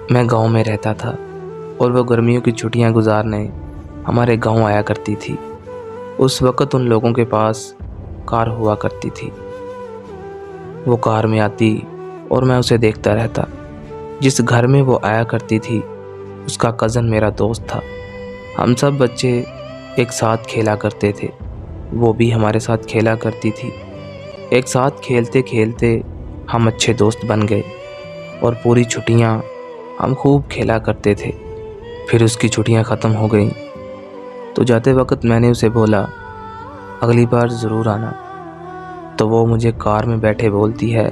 میں گاؤں میں رہتا تھا اور وہ گرمیوں کی چھٹیاں گزارنے ہمارے گاؤں آیا کرتی تھی۔ اس وقت ان لوگوں کے پاس کار ہوا کرتی تھی۔ وہ کار میں آتی اور میں اسے دیکھتا رہتا۔ جس گھر میں وہ آیا کرتی تھی اس کا کزن میرا دوست تھا۔ ہم سب بچے ایک ساتھ کھیلا کرتے تھے، وہ بھی ہمارے ساتھ کھیلا کرتی تھی۔ ایک ساتھ کھیلتے کھیلتے ہم اچھے دوست بن گئے اور پوری چھٹیاں ہم خوب کھیلا کرتے تھے۔ پھر اس کی چھٹیاں ختم ہو گئیں تو جاتے وقت میں نے اسے بولا اگلی بار ضرور آنا، تو وہ مجھے کار میں بیٹھے بولتی ہے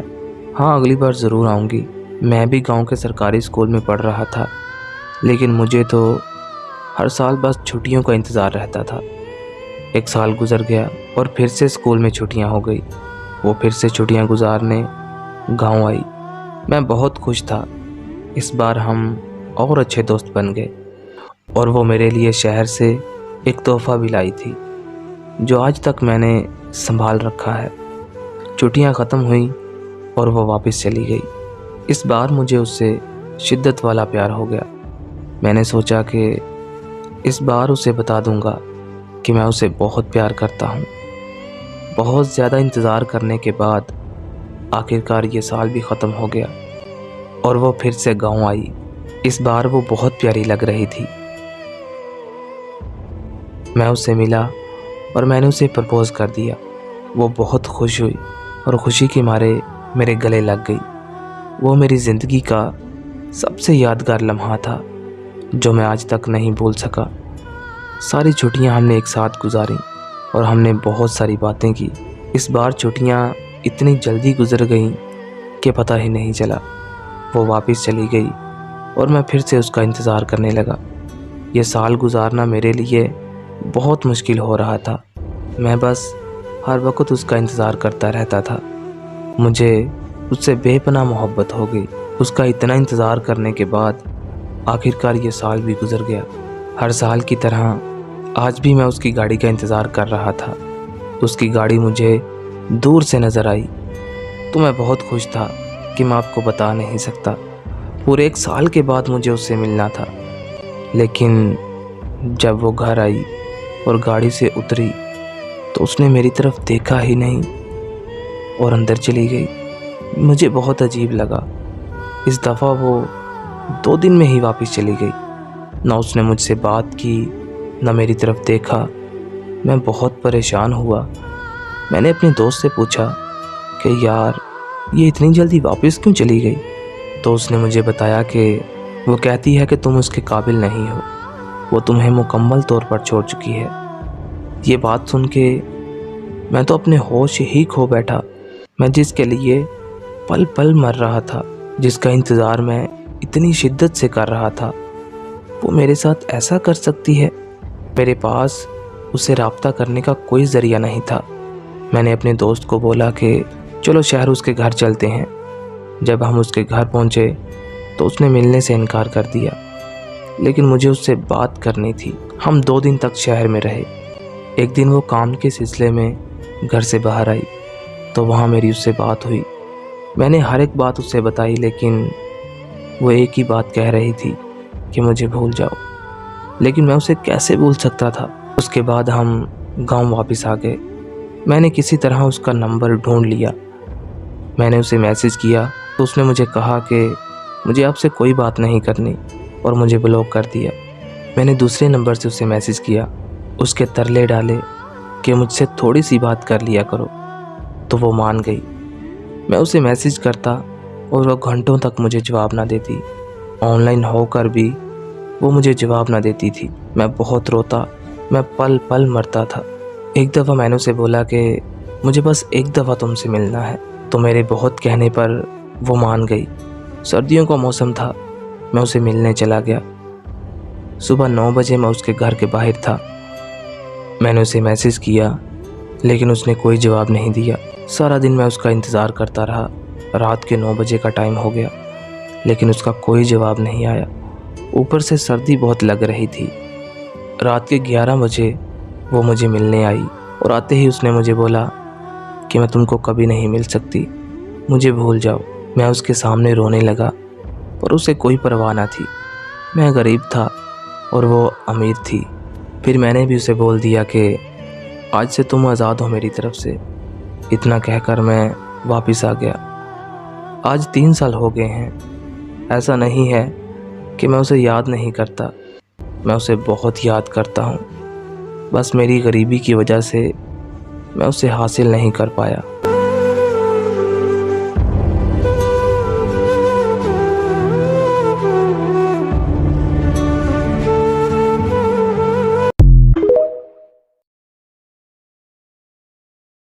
ہاں اگلی بار ضرور آؤں گی۔ میں بھی گاؤں کے سرکاری اسکول میں پڑھ رہا تھا، لیکن مجھے تو ہر سال بس چھٹیوں کا انتظار رہتا تھا۔ ایک سال گزر گیا اور پھر سے اسکول میں چھٹیاں ہو گئی۔ وہ پھر سے چھٹیاں گزارنے گاؤں آئی۔ میں بہت خوش تھا، اس بار ہم اور اچھے دوست بن گئے اور وہ میرے لیے شہر سے ایک تحفہ بھی لائی تھی جو آج تک میں نے سنبھال رکھا ہے۔ چھٹیاں ختم ہوئیں اور وہ واپس چلی گئی۔ اس بار مجھے اس سے شدت والا پیار ہو گیا۔ میں نے سوچا کہ اس بار اسے بتا دوں گا کہ میں اسے بہت پیار کرتا ہوں۔ بہت زیادہ انتظار کرنے کے بعد آخرکار یہ سال بھی ختم ہو گیا اور وہ پھر سے گاؤں آئی۔ اس بار وہ بہت پیاری لگ رہی تھی۔ میں اس سے ملا اور میں نے اسے پرپوز کر دیا۔ وہ بہت خوش ہوئی اور خوشی کے مارے میرے گلے لگ گئی۔ وہ میری زندگی کا سب سے یادگار لمحہ تھا جو میں آج تک نہیں بھول سکا۔ ساری چھٹیاں ہم نے ایک ساتھ گزاریں اور ہم نے بہت ساری باتیں کی۔ اس بار چھٹیاں اتنی جلدی گزر گئیں کہ پتہ ہی نہیں چلا۔ وہ واپس چلی گئی اور میں پھر سے اس کا انتظار کرنے لگا۔ یہ سال گزارنا میرے لیے بہت مشکل ہو رہا تھا۔ میں بس ہر وقت اس کا انتظار کرتا رہتا تھا۔ مجھے اس سے بے پناہ محبت ہو گئی۔ اس کا اتنا انتظار کرنے کے بعد آخرکار یہ سال بھی گزر گیا۔ ہر سال کی طرح آج بھی میں اس کی گاڑی کا انتظار کر رہا تھا۔ اس کی گاڑی مجھے دور سے نظر آئی تو میں بہت خوش تھا کہ میں آپ کو بتا نہیں سکتا۔ پورے ایک سال کے بعد مجھے اس سے ملنا تھا، لیکن جب وہ گھر آئی اور گاڑی سے اتری تو اس نے میری طرف دیکھا ہی نہیں اور اندر چلی گئی۔ مجھے بہت عجیب لگا۔ اس دفعہ وہ 2 دن میں ہی واپس چلی گئی۔ نہ اس نے مجھ سے بات کی، نہ میری طرف دیکھا۔ میں بہت پریشان ہوا۔ میں نے اپنے دوست سے پوچھا کہ یار یہ اتنی جلدی واپس کیوں چلی گئی؟ تو اس نے مجھے بتایا کہ وہ کہتی ہے کہ تم اس کے قابل نہیں ہو، وہ تمہیں مکمل طور پر چھوڑ چکی ہے۔ یہ بات سن کے میں تو اپنے ہوش ہی کھو بیٹھا۔ میں جس کے لیے پل پل مر رہا تھا، جس کا انتظار میں اتنی شدت سے کر رہا تھا، وہ میرے ساتھ ایسا کر سکتی ہے؟ میرے پاس اس سے رابطہ کرنے کا کوئی ذریعہ نہیں تھا۔ میں نے اپنے دوست کو بولا کہ چلو شہر اس کے گھر چلتے ہیں۔ جب ہم اس کے گھر پہنچے تو اس نے ملنے سے انکار کر دیا، لیکن مجھے اس سے بات کرنی تھی۔ ہم 2 دن تک شہر میں رہے۔ ایک دن وہ کام کے سلسلے میں گھر سے باہر آئی تو وہاں میری اس سے بات ہوئی۔ میں نے ہر ایک بات اس سے بتائی، لیکن وہ ایک ہی بات کہہ رہی تھی کہ مجھے بھول جاؤ، لیکن میں اسے کیسے بھول سکتا تھا؟ اس کے بعد ہم گاؤں واپس آ گئے۔ میں نے کسی طرح اس کا نمبر ڈھونڈ لیا۔ میں نے اسے میسج کیا تو اس نے مجھے کہا کہ مجھے آپ سے کوئی بات نہیں کرنی اور مجھے بلاک کر دیا۔ میں نے دوسرے نمبر سے اسے میسج کیا، اس کے ترلے ڈالے کہ مجھ سے تھوڑی سی بات کر لیا کرو، تو وہ مان گئی۔ میں اسے میسج کرتا اور وہ گھنٹوں تک مجھے جواب نہ دیتی۔ آن لائن ہو کر بھی وہ مجھے جواب نہ دیتی تھی۔ میں بہت روتا، میں پل پل مرتا تھا۔ ایک دفعہ میں نے اسے بولا کہ مجھے بس ایک دفعہ تم سے ملنا ہے، تو میرے بہت کہنے پر وہ مان گئی۔ سردیوں کا موسم تھا۔ میں اسے ملنے چلا گیا۔ صبح 9 بجے میں اس کے گھر کے باہر تھا۔ میں نے اسے میسج کیا، لیکن اس نے کوئی جواب نہیں دیا۔ سارا دن میں اس کا انتظار کرتا رہا۔ رات کے 9 بجے کا ٹائم ہو گیا، لیکن اس کا کوئی جواب نہیں آیا۔ اوپر سے سردی بہت لگ رہی تھی۔ رات کے 11 بجے وہ مجھے ملنے آئی اور آتے ہی اس نے مجھے بولا کہ میں تم کو کبھی نہیں مل سکتی، مجھے بھول جاؤ۔ میں اس کے سامنے رونے لگا۔ پر اسے کوئی پرواہ نہ تھی۔ میں غریب تھا اور وہ امیر تھی۔ پھر میں نے بھی اسے بول دیا کہ آج سے تم آزاد ہو میری طرف سے۔ اتنا کہہ کر میں واپس آ گیا۔ آج 3 سال ہو گئے ہیں۔ ایسا نہیں ہے کہ میں اسے یاد نہیں کرتا، میں اسے بہت یاد کرتا ہوں۔ بس میری غریبی کی وجہ سے میں اسے حاصل نہیں کر پایا۔